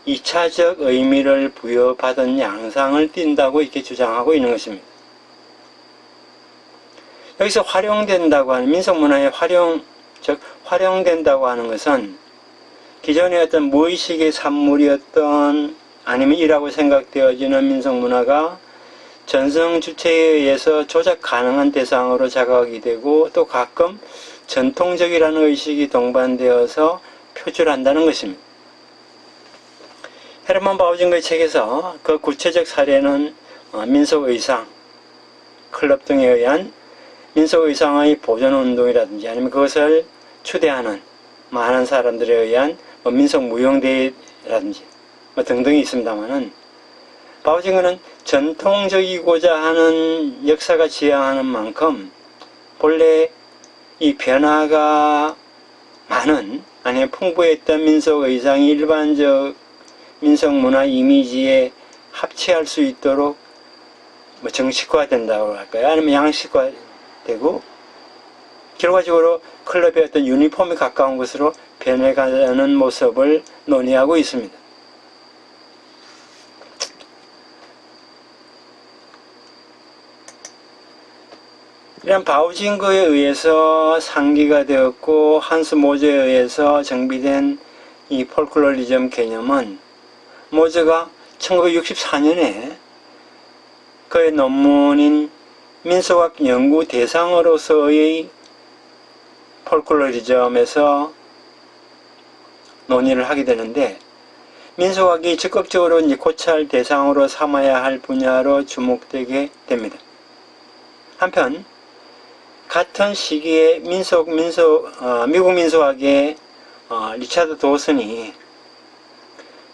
2차적 의미를 부여받은 양상을 띈다고 이렇게 주장하고 있는 것입니다. 여기서 활용된다고 하는 민속문화의 활용된다고 하는 것은 기존의 어떤 무의식의 산물이었던 아니면 이라고 생각되어지는 민속문화가 전성 주체에 의해서 조작 가능한 대상으로 자각이 되고 또 가끔 전통적이라는 의식이 동반되어서 표출한다는 것입니다. 헤르만 바우징거의 책에서 그 구체적 사례는 민속의상, 클럽 등에 의한 민속의상의 보존운동이라든지 아니면 그것을 추대하는 많은 사람들에 의한 민속무용대회라든지 등등이 있습니다만은, 바우징거는 전통적이고자 하는 역사가 지향하는 만큼 본래 이 변화가 많은 아니면 풍부했던 민속의상이 일반적 민속문화 이미지에 합치할 수 있도록 정식화된다고 할까요? 아니면 양식화되고 결과적으로 클럽의 어떤 유니폼에 가까운 것으로 변해가는 모습을 논의하고 있습니다. 이런 바우징거에 의해서 상기가 되었고 한스 모제에 의해서 정비된 이 폴클로리즘 개념은 모제가 1964년에 그의 논문인 민속학 연구 대상으로서의 폴클로리즘에서 논의를 하게 되는데, 민속학이 적극적으로 고찰 대상으로 삼아야 할 분야로 주목되게 됩니다. 한편 같은 시기에 미국 민속학의 리차드 도슨이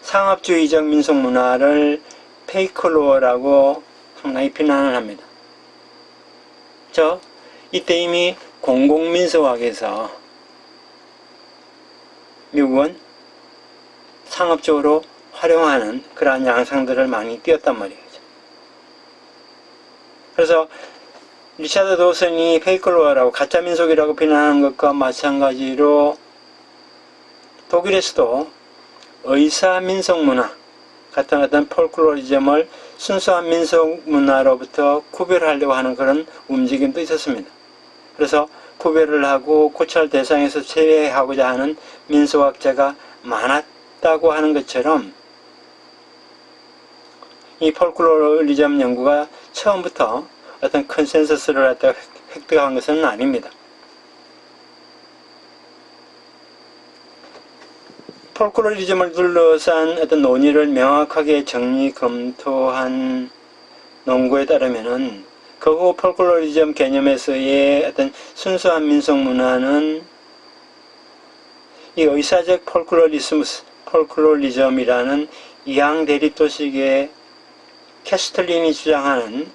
상업주의적 민속문화를 페이크로어라고 상당히 비난을 합니다. 이때 이미 공공민속학에서 미국은 상업적으로 활용하는 그러한 양상들을 많이 띄었단 말이죠. 그래서 리차드 도슨이 페이크로어라고 가짜민속이라고 비난하는 것과 마찬가지로 독일에서도 의사민속문화 같은 어떤 폴클로리즘을 순수한 민속문화로부터 구별하려고 하는 그런 움직임도 있었습니다. 그래서 구별을 하고 고찰 대상에서 제외하고자 하는 민속학자가 많았다고 하는 것처럼 이 폴클로리즘 연구가 처음부터 어떤 컨센서스를 갖다가 획득한 것은 아닙니다. 폴클로리즘을 둘러싼 어떤 논의를 명확하게 정리 검토한 논구에 따르면은 그 후 폴클로리즘 개념에서의 어떤 순수한 민속문화는 이 의사적 폴클로리즘이라는 이항 대립도식의 캐스틀린이 주장하는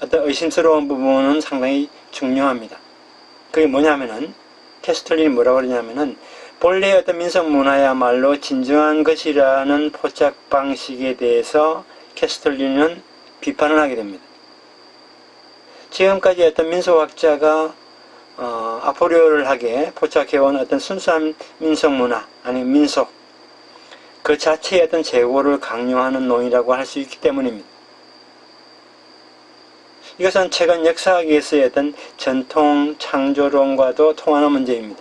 어떤 의심스러운 부분은 상당히 중요합니다. 그게 뭐냐면은, 캐스틀린이 뭐라고 그러냐면은, 본래의 어떤 민속문화야말로 진정한 것이라는 포착 방식에 대해서 캐스틀린은 비판을 하게 됩니다. 지금까지 어떤 민속학자가 아포리오를하게 포착해온 어떤 순수한 민속문화, 아니면 민속, 그 자체의 어떤 재고를 강요하는 논의라고 할 수 있기 때문입니다. 이것은 최근 역사학에서의 어떤 전통 창조론과도 통하는 문제입니다.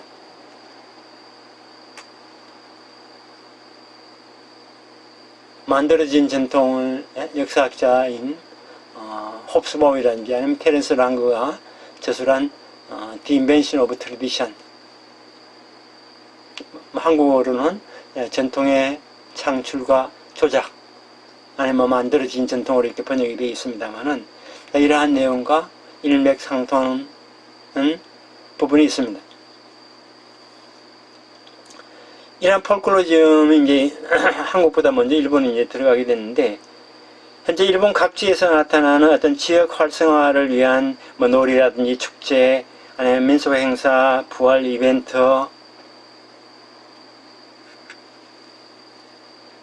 만들어진 전통을 역사학자인 홉스바우이라든지 아니면 테렌스 랑그가 저술한 The Invention of Tradition, 한국어로는 전통의 창출과 조작 아니면 만들어진 전통으로 이렇게 번역이 되어 있습니다만은 이러한 내용과 일맥상통하는 부분이 있습니다. 이러한 폴클로리즘이 이제 한국보다 먼저 일본이 이제 들어가게 됐는데, 현재 일본 각지에서 나타나는 어떤 지역 활성화를 위한 뭐 놀이라든지 축제, 아니면 민속 행사, 부활 이벤트, 뭐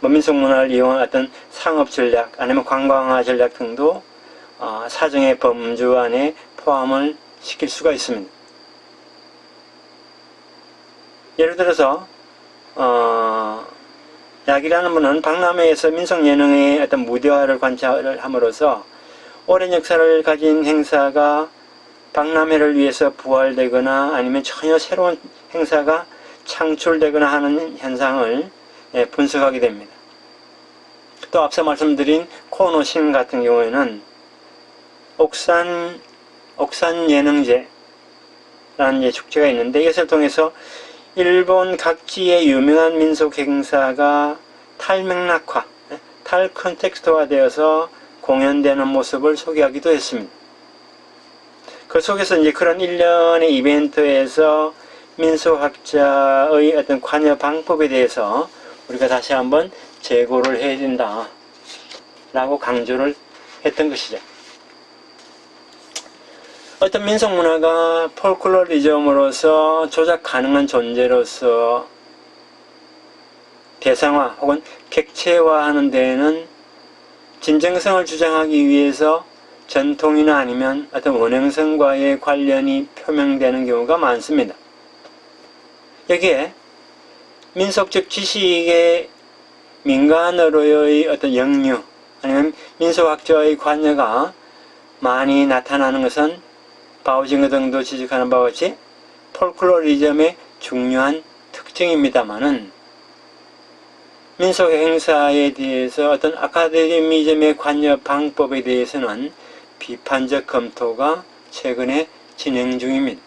민속 문화를 이용한 어떤 상업 전략, 아니면 관광화 전략 등도 사정의 범주 안에 포함을 시킬 수가 있습니다. 예를 들어서 약이라는 분은 박람회에서 민속 예능의 어떤 무대화를 관찰을 함으로써 오랜 역사를 가진 행사가 박람회를 위해서 부활되거나 아니면 전혀 새로운 행사가 창출되거나 하는 현상을 분석하게 됩니다. 또 앞서 말씀드린 코노신 같은 경우에는 옥산 예능제라는 축제가 있는데, 이것을 통해서 일본 각지의 유명한 민속 행사가 탈맥락화, 탈 컨텍스트화 되어서 공연되는 모습을 소개하기도 했습니다. 그 속에서 이제 그런 일련의 이벤트에서 민속학자의 어떤 관여 방법에 대해서 우리가 다시 한번 재고를 해야 된다 라고 강조를 했던 것이죠. 어떤 민속문화가 폴클로리즘으로서 조작 가능한 존재로서 대상화 혹은 객체화하는 데에는 진정성을 주장하기 위해서 전통이나 아니면 어떤 원형성과의 관련이 표명되는 경우가 많습니다. 여기에 민속적 지식의 민간으로의 어떤 영유 아니면 민속학자의 관여가 많이 나타나는 것은 바오징어 등도 지적하는 바와 같이 폴클로리즘의 중요한 특징입니다만은, 민속 행사에 대해서 어떤 아카데미즘의 관여 방법에 대해서는 비판적 검토가 최근에 진행 중입니다.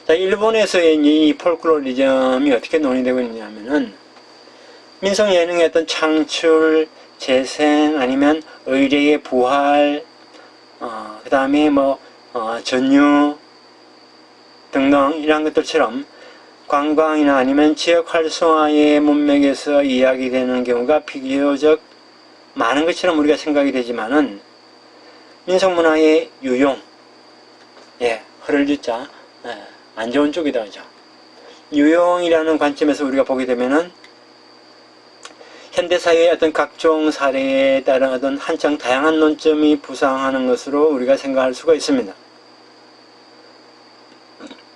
자, 일본에서의 이 폴클로리즘이 어떻게 논의되고 있냐면은, 민속 예능의 어떤 창출, 재생, 아니면 의례의 부활, 그 다음에 전유 등등 이런 것들처럼 관광이나 아니면 지역 활성화의 문맥에서 이야기되는 경우가 비교적 많은 것처럼 우리가 생각이 되지만은, 민속문화의 유용, 허를 주자, 안 좋은 쪽이다, 그죠? 유용이라는 관점에서 우리가 보게 되면은, 현대사회의 어떤 각종 사례에 따른 어떤 한창 다양한 논점이 부상하는 것으로 우리가 생각할 수가 있습니다.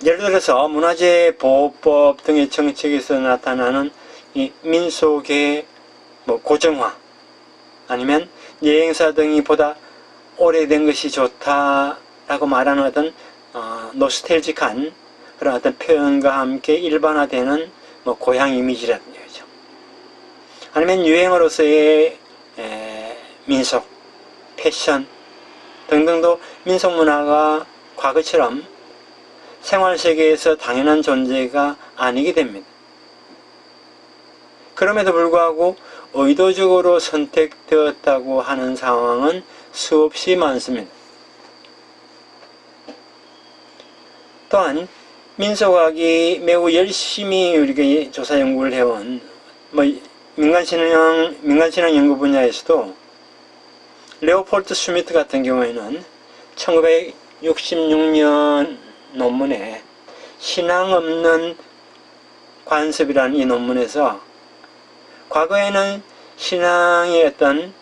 예를 들어서 문화재 보호법 등의 정책에서 나타나는 이 민속의 고정화, 아니면 예행사 등이 보다 오래된 것이 좋다라고 말하는 어떤 노스텔직한 그런 어떤 표현과 함께 일반화되는 고향 이미지라든지, 그렇죠? 아니면 유행어로서의 민속, 패션 등등도 민속문화가 과거처럼 생활세계에서 당연한 존재가 아니게 됩니다. 그럼에도 불구하고 의도적으로 선택되었다고 하는 상황은 수없이 많습니다. 또한 민속학이 매우 열심히 우리가 조사 연구를 해온 민간신앙 연구 분야에서도 레오폴드 슈미트 같은 경우에는 1966년 논문에 신앙 없는 관습이라는 이 논문에서 과거에는 신앙의 어떤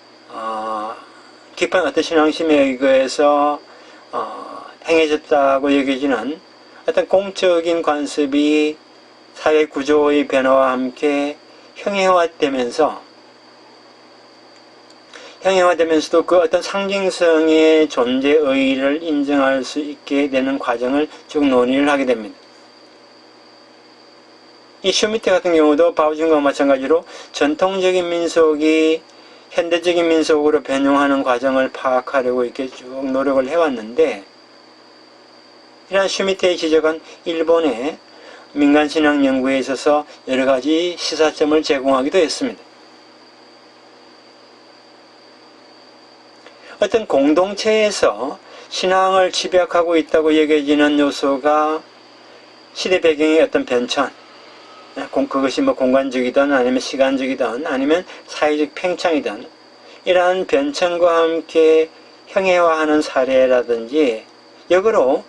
깊은 어떤 신앙심에 의거해서 행해졌다고 여겨지는 어떤 공적인 관습이 사회 구조의 변화와 함께 형해화되면서도 그 어떤 상징성의 존재의의를 인정할 수 있게 되는 과정을 쭉 논의를 하게 됩니다. 이 슈미트 같은 경우도 바오징과 마찬가지로 전통적인 민속이 현대적인 민속으로 변형하는 과정을 파악하려고 이렇게 쭉 노력을 해왔는데, 이러한 슈미트의 지적은 일본의 민간신앙 연구에 있어서 여러 가지 시사점을 제공하기도 했습니다. 어떤 공동체에서 신앙을 집약하고 있다고 여겨지는 요소가 시대 배경의 어떤 변천, 그것이 뭐 공간적이든 아니면 시간적이든 아니면 사회적 팽창이든 이러한 변천과 함께 형해화하는 사례라든지, 역으로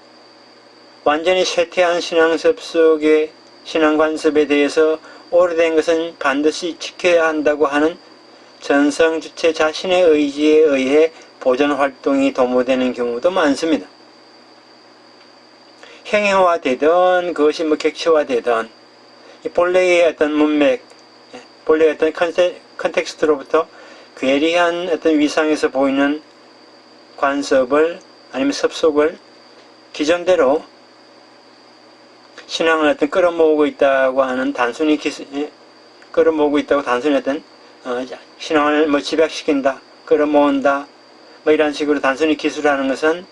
완전히 쇠퇴한 신앙 습속의 신앙관습에 대해서 오래된 것은 반드시 지켜야 한다고 하는 전성 주체 자신의 의지에 의해 보존 활동이 도모되는 경우도 많습니다. 형해화되든 그것이 뭐 객체화되든 본래의 어떤 문맥, 본래의 어떤 컨텍스트로부터 괴리한 어떤 위상에서 보이는 관습을 아니면 습속을 기존대로 신앙을 어떤 끌어모으고 있다고 하는 단순히 끌어모으고 있다고 단순히 어떤 신앙을 뭐 집약시킨다, 끌어모은다, 뭐 이런 식으로 단순히 기술하는 것은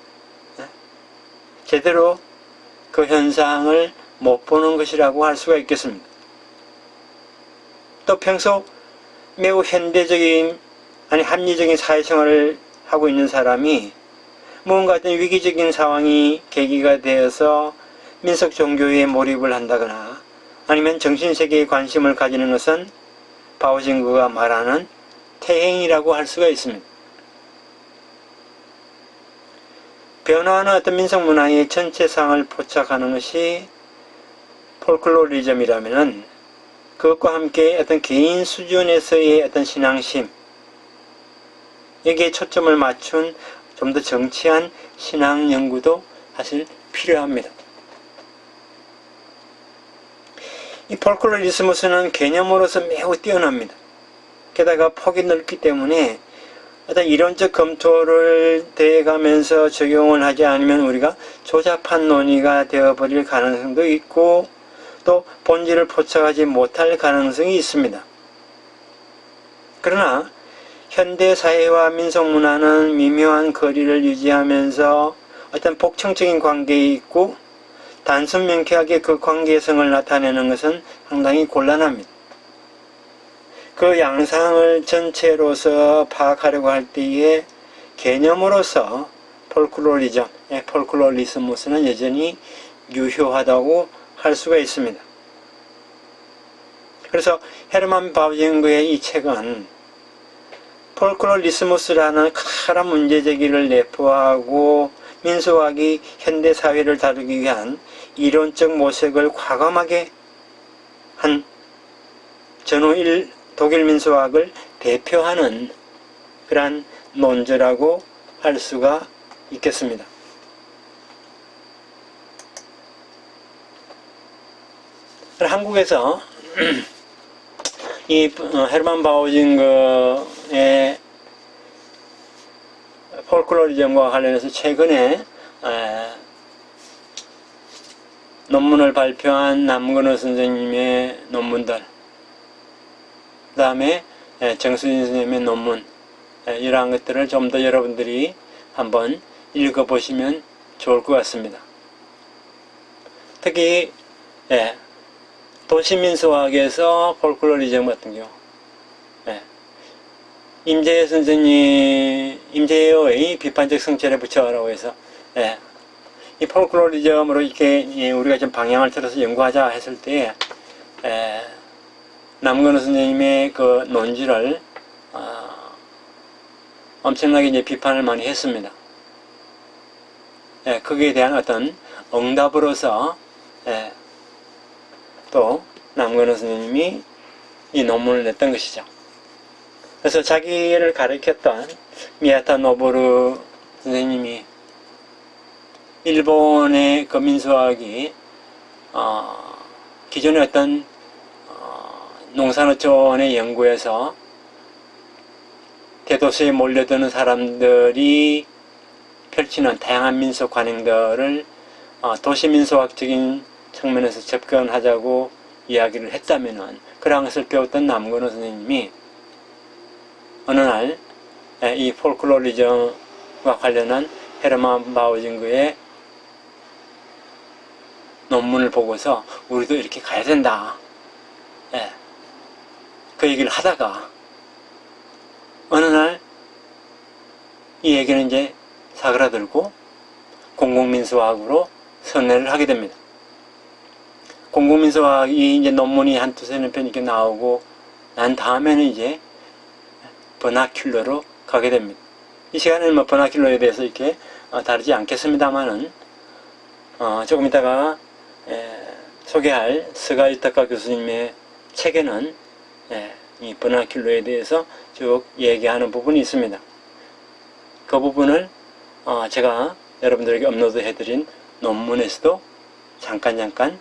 제대로 그 현상을 못 보는 것이라고 할 수가 있겠습니다. 또 평소 매우 현대적인 아니 합리적인 사회생활을 하고 있는 사람이 무언가 어떤 위기적인 상황이 계기가 되어서 민속 종교에 몰입을 한다거나 아니면 정신세계에 관심을 가지는 것은 바오징거가 말하는 퇴행이라고 할 수가 있습니다. 변화하는 어떤 민속문화의 전체상을 포착하는 것이 폴클로리즘이라면은 그것과 함께 어떤 개인 수준에서의 어떤 신앙심, 여기에 초점을 맞춘 좀 더 정치한 신앙 연구도 사실 필요합니다. 이 폴클로리스무스는 개념으로서 매우 뛰어납니다. 게다가 폭이 넓기 때문에 어떤 이론적 검토를 대가면서 적용을 하지 않으면 우리가 조잡한 논의가 되어버릴 가능성도 있고 또 본질을 포착하지 못할 가능성이 있습니다. 그러나 현대사회와 민속문화는 미묘한 거리를 유지하면서 어떤 복층적인 관계에 있고 단순 명쾌하게 그 관계성을 나타내는 것은 상당히 곤란합니다. 그 양상을 전체로서 파악하려고 할 때에 개념으로서 폴클로리즘, 폴클로리스무스는 여전히 유효하다고 할 수가 있습니다. 그래서 헤르만 바오징거의 이 책은 폴클로리스무스라는 커다란 문제제기를 내포하고 민속학이 현대사회를 다루기 위한 이론적 모색을 과감하게 한 전후 독일 민속학을 대표하는 그러한 논조라고 할 수가 있겠습니다. 한국에서 이 헤르만 바오징거의 폴클로리즘과 관련해서 최근에 논문을 발표한 남근호 선생님의 논문들, 그 다음에 정수진 선생님의 논문, 이러한 것들을 좀 더 여러분들이 한번 읽어보시면 좋을 것 같습니다. 특히 도시민속학에서 폴클로리즘 같은 경우, 임재여 선생님, 임재여의 비판적 성찰의 부처라고 해서 이 폴클로리즘으로 이렇게 우리가 좀 방향을 틀어서 연구하자 했을 때 남근호 선생님의 그 논지를 엄청나게 이제 비판을 많이 했습니다. 거기에 대한 어떤 응답으로서 또 남근호 선생님이 이 논문을 냈던 것이죠. 그래서 자기를 가르쳤던 미야타 노보루 선생님이 일본의 그 민속학이 기존의 어떤 농산어촌의 연구에서 대도시에 몰려드는 사람들이 펼치는 다양한 민속 관행들을 도시민속학적인 측면에서 접근하자고 이야기를 했다면은, 그런 것을 배웠던 남건호 선생님이 어느 날 이 폴클로리즘과 관련한 헤르만 바우징그의 논문을 보고서 우리도 이렇게 가야 된다. 그 얘기를 하다가 어느 날 이 얘기는 이제 사그라들고 공공민수화학으로 선회를 하게 됩니다. 공공민수화학이 이제 논문이 한 두세 편 이렇게 나오고 난 다음에는 이제 버나큘러로 가게 됩니다. 이 시간에는 뭐 버나큘러에 대해서 이렇게 다루지 않겠습니다만은 조금 이따가 소개할 스가이타카 교수님의 책에는 이 버나큘러에 대해서 쭉 얘기하는 부분이 있습니다. 그 부분을 제가 여러분들에게 업로드해드린 논문에서도 잠깐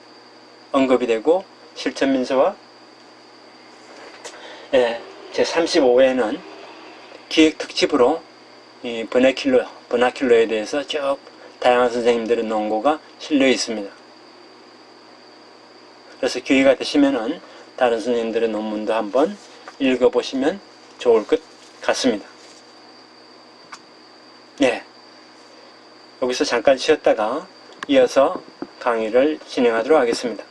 언급이 되고, 실천민수화 제35회에는 기획 특집으로 이 버나큘러에 대해서 쭉 다양한 선생님들의 논고가 실려 있습니다. 그래서 기회가 되시면은 다른 선생님들의 논문도 한번 읽어보시면 좋을 것 같습니다. 여기서 잠깐 쉬었다가 이어서 강의를 진행하도록 하겠습니다.